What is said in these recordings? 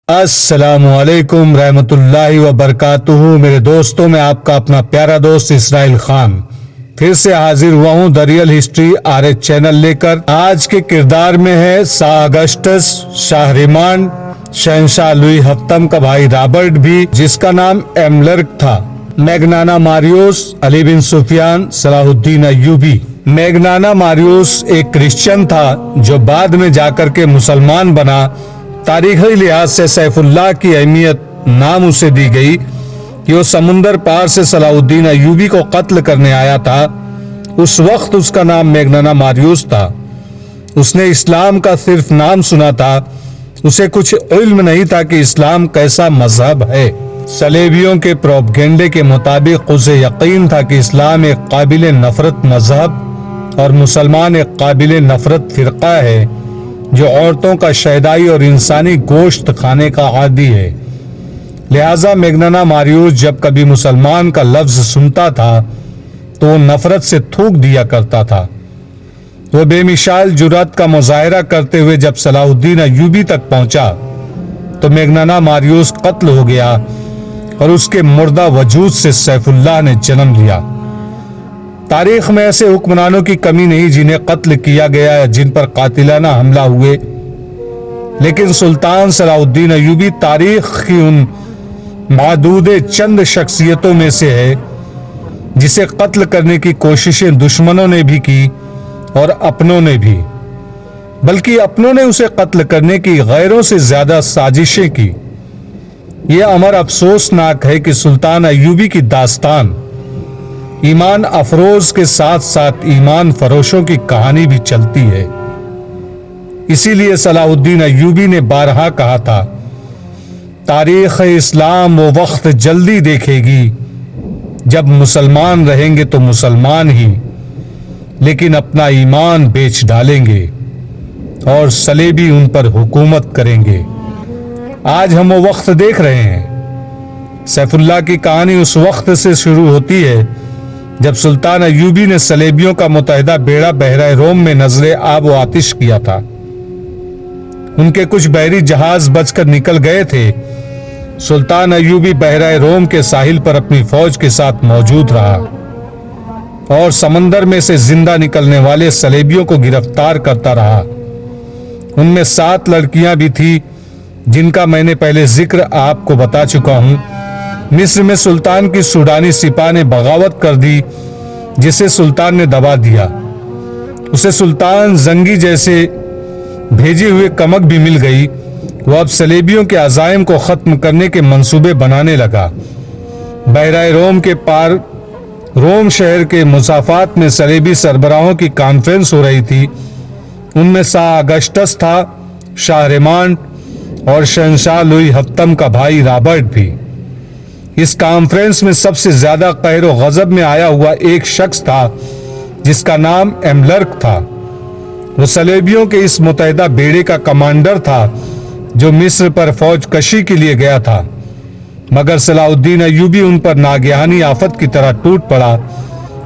السلام علیکم رحمۃ اللہ وبرکاتہ۔ میرے دوستوں، میں آپ کا اپنا پیارا دوست اسرائیل خان پھر سے حاضر ہوا ہوں the real history RH channel لے کر۔ آج کے کردار میں ہے سا اگسٹس شاہریمان، شہنشاہ لوئی ہفتم کا بھائی رابرٹ بھی، جس کا نام ایملرک تھا، میگنانا ماریوس، علی بن سفیان، صلاح الدین ایوبی۔ میگنانا ماریوس ایک کرسچن تھا جو بعد میں جا کر کے مسلمان بنا۔ تاریخی لحاظ سے سیف اللہ کی اہمیت نام اسے دی گئی کہ وہ سمندر پار سے صلاح الدین ایوبی کو قتل کرنے آیا تھا۔ اس وقت اس کا نام میگنانا ماریوس تھا۔ اس نے اسلام کا صرف نام سنا تھا، اسے کچھ علم نہیں تھا کہ اسلام کیسا مذہب ہے۔ صلیبیوں کے پروپیگنڈے کے مطابق اسے یقین تھا کہ اسلام ایک قابل نفرت مذہب اور مسلمان ایک قابل نفرت فرقہ ہے جو عورتوں کا شیدائی اور انسانی گوشت کھانے کا عادی ہے۔ لہٰذا میگنانا ماریوس جب کبھی مسلمان کا لفظ سنتا تھا تو وہ نفرت سے تھوک دیا کرتا تھا۔ وہ بے مثال جرأت کا مظاہرہ کرتے ہوئے جب صلاح الدین ایوبی تک پہنچا تو میگنانا ماریوس قتل ہو گیا اور اس کے مردہ وجود سے سیف اللہ نے جنم لیا۔ تاریخ میں ایسے حکمرانوں کی کمی نہیں جنہیں قتل کیا گیا یا جن پر قاتلانہ حملہ ہوئے، لیکن سلطان صلاح الدین ایوبی تاریخ کی ان معدود چند شخصیتوں میں سے ہے جسے قتل کرنے کی کوششیں دشمنوں نے بھی کی اور اپنوں نے بھی، بلکہ اپنوں نے اسے قتل کرنے کی غیروں سے زیادہ سازشیں کی۔ یہ امر افسوسناک ہے کہ سلطان ایوبی کی داستان ایمان افروز کے ساتھ ساتھ ایمان فروشوں کی کہانی بھی چلتی ہے۔ اسی لیے صلاح الدین ایوبی نے بارہا کہا تھا، تاریخ اسلام وہ وقت جلدی دیکھے گی جب مسلمان رہیں گے تو مسلمان ہی، لیکن اپنا ایمان بیچ ڈالیں گے اور صلیبی ان پر حکومت کریں گے۔ آج ہم وہ وقت دیکھ رہے ہیں۔ سیف اللہ کی کہانی اس وقت سے شروع ہوتی ہے جب سلطان ایوبی نے صلیبیوں کا متحدہ بیڑا بحیرہ روم میں نذر آب و آتش کیا تھا۔ ان کے کچھ بحری جہاز بچ کر نکل گئے تھے۔ سلطان ایوبی بحیرہ روم کے ساحل پر اپنی فوج کے ساتھ موجود رہا اور سمندر میں سے زندہ نکلنے والے صلیبیوں کو گرفتار کرتا رہا۔ ان میں 7 لڑکیاں بھی تھیں جن کا میں نے پہلے ذکر آپ کو بتا چکا ہوں۔ مصر میں سلطان کی سوڈانی سپاہ نے بغاوت کر دی جسے سلطان نے دبا دیا۔ اسے سلطان زنگی جیسے بھیجے ہوئے کمک بھی مل گئی۔ وہ اب صلیبیوں کے عزائم کو ختم کرنے کے منصوبے بنانے لگا۔ بحیرہ روم کے پار روم شہر کے مسافات میں صلیبی سربراہوں کی کانفرنس ہو رہی تھی۔ ان میں سا اگسٹس تھا، شاہریمان اور شہنشاہ لوئی ہفتم کا بھائی رابرٹ بھی۔ اس کانفرنس میں سب سے زیادہ قہر و غضب میں آیا ہوا ایک شخص تھا جس کا نام ایملرک تھا۔ وہ صلیبیوں کے اس متحدہ بیڑے کا کمانڈر تھا جو مصر پر فوج کشی کے لیے گیا تھا، مگر صلاح الدین ایوبی ان پر ناگہانی آفت کی طرح ٹوٹ پڑا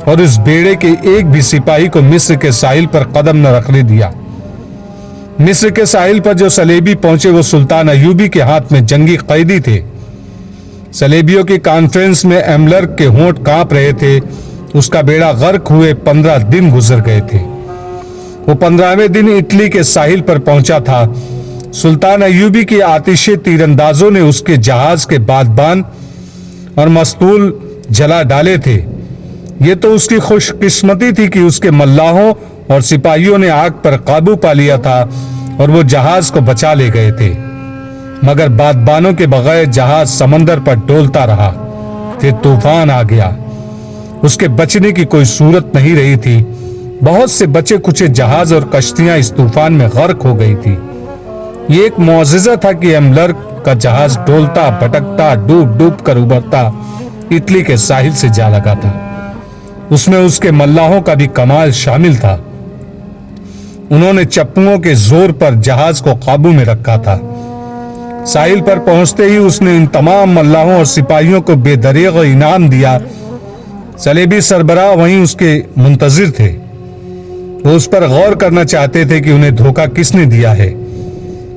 اور اس بیڑے کے ایک بھی سپاہی کو مصر کے ساحل پر قدم نہ رکھنے دیا۔ مصر کے ساحل پر جو صلیبی پہنچے وہ سلطان ایوبی کے ہاتھ میں جنگی قیدی تھے۔ صلیبیوں کی کانفرنس میں ایملرک کے ہونٹ کانپ رہے تھے۔ اس کا بیڑا غرق ہوئے 15 دن گزر گئے تھے۔ وہ 15ویں دن اٹلی کے ساحل پر پہنچا تھا۔ سلطان ایوبی کی آتشی تیر اندازوں نے اس کے جہاز کے بادبان اور مستول جلا ڈالے تھے۔ یہ تو اس کی خوش قسمتی تھی کہ اس کے ملاحوں اور سپاہیوں نے آگ پر قابو پا لیا تھا اور وہ جہاز کو بچا لے گئے تھے، مگر بادبانوں کے بغیر جہاز سمندر پر ڈولتا رہا۔ پھر طوفان آ گیا۔ اس کے بچنے کی کوئی صورت نہیں رہی تھی۔ بہت سے بچے کچے جہاز اور کشتیاں اس طوفان میں غرق ہو گئی تھی۔ یہ ایک معجزہ تھا کہ ایملرک کا جہاز ڈولتا بھٹکتا ڈوب ڈوب کر ابھرتا اٹلی کے ساحل سے جا لگا تھا۔ اس میں اس کے ملاحوں کا بھی کمال شامل تھا۔ انہوں نے چپوؤں کے زور پر جہاز کو قابو میں رکھا تھا۔ ساحل پر پہنچتے ہی اس نے ان تمام ملاحوں اور سپاہیوں کو بے دریغ انعام دیا۔ صلیبی سربراہ وہیں اس کے منتظر تھے۔ وہ اس پر غور کرنا چاہتے تھے کہ انہیں دھوکہ کس نے دیا ہے۔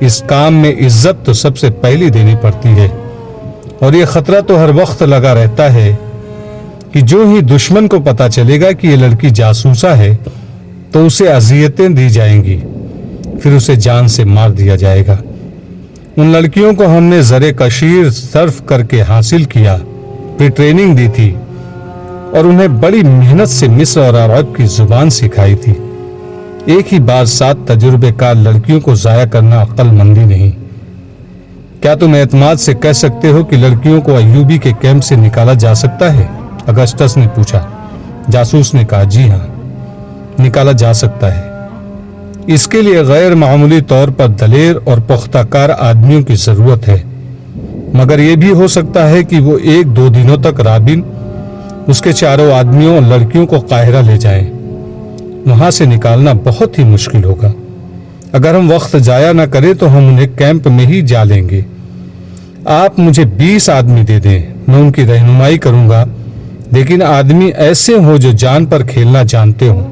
اس کام میں عزت تو سب سے پہلی دینی پڑتی ہے، اور یہ خطرہ تو ہر وقت لگا رہتا ہے کہ جو ہی دشمن کو پتا چلے گا کہ یہ لڑکی جاسوسہ ہے تو اسے اذیتیں دی جائیں گی، پھر اسے جان سے مار دیا جائے گا۔ ان لڑکیوں کو ہم نے زر کشیر صرف کر کے حاصل کیا، پھر ٹریننگ دی تھی اور انہیں بڑی محنت سے مصر اور عرب کی زبان سکھائی تھی۔ ایک ہی بار 7 تجربے کار لڑکیوں کو ضائع کرنا عقل مندی نہیں۔ کیا تم اعتماد سے کہہ سکتے ہو کہ لڑکیوں کو ایوبی کے کیمپ سے نکالا جا سکتا ہے؟ اگسٹس نے پوچھا۔ جاسوس نے کہا، جی ہاں، نکالا جا سکتا ہے۔ اس کے لیے غیر معمولی طور پر دلیر اور پختہ کار آدمیوں کی ضرورت ہے، مگر یہ بھی ہو سکتا ہے کہ وہ 1-2 دنوں تک رابن، اس کے چاروں آدمیوں اور لڑکیوں کو قاہرہ لے جائیں۔ وہاں سے نکالنا بہت ہی مشکل ہوگا۔ اگر ہم وقت ضائع نہ کریں تو ہم انہیں کیمپ میں ہی جا لیں گے۔ آپ مجھے 20 آدمی دے دیں، میں ان کی رہنمائی کروں گا، لیکن آدمی ایسے ہوں جو جان پر کھیلنا جانتے ہوں۔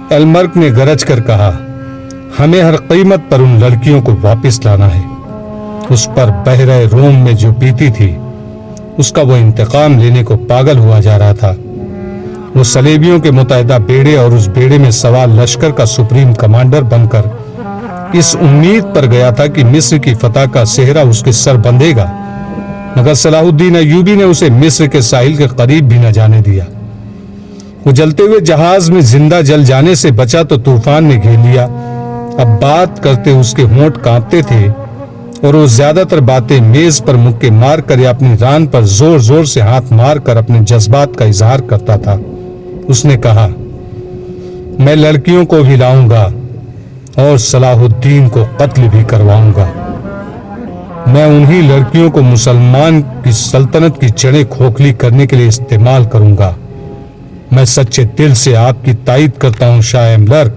ایلمرک نے گرج کر کہا، ہمیں ہر قیمت پر ان لڑکیوں کو واپس لانا ہے۔ اس پر بحیرہ روم میں جو بیتی تھی، اس کا وہ انتقام لینے کو پاگل ہوا جا رہا تھا۔ وہ صلیبیوں کے متحدہ بیڑے اور اس بیڑے میں سوار لشکر کا سپریم کمانڈر بن کر اس امید پر گیا تھا کہ مصر کی فتح کا صحرا اس کے سر بندھے گا، مگر صلاح الدین ایوبی نے اسے مصر کے ساحل کے قریب بھی نہ جانے دیا۔ وہ جلتے ہوئے جہاز میں زندہ جل جانے سے بچا تو طوفان نے گھیر لیا۔ اب بات کرتے اس کے ہونٹ کانپتے تھے اور وہ زیادہ تر باتیں میز پر مکے مار کر یا اپنی ران پر زور زور سے ہاتھ مار کر اپنے جذبات کا اظہار کرتا تھا۔ اس نے کہا، میں لڑکیوں کو بھی لاؤں گا اور صلاح الدین کو قتل بھی کرواؤں گا۔ میں انہی لڑکیوں کو مسلمان کی سلطنت کی جڑیں کھوکھلی کرنے کے لیے استعمال کروں گا۔ میں سچے دل سے آپ کی تائید کرتا ہوں شاہ ایلمرک۔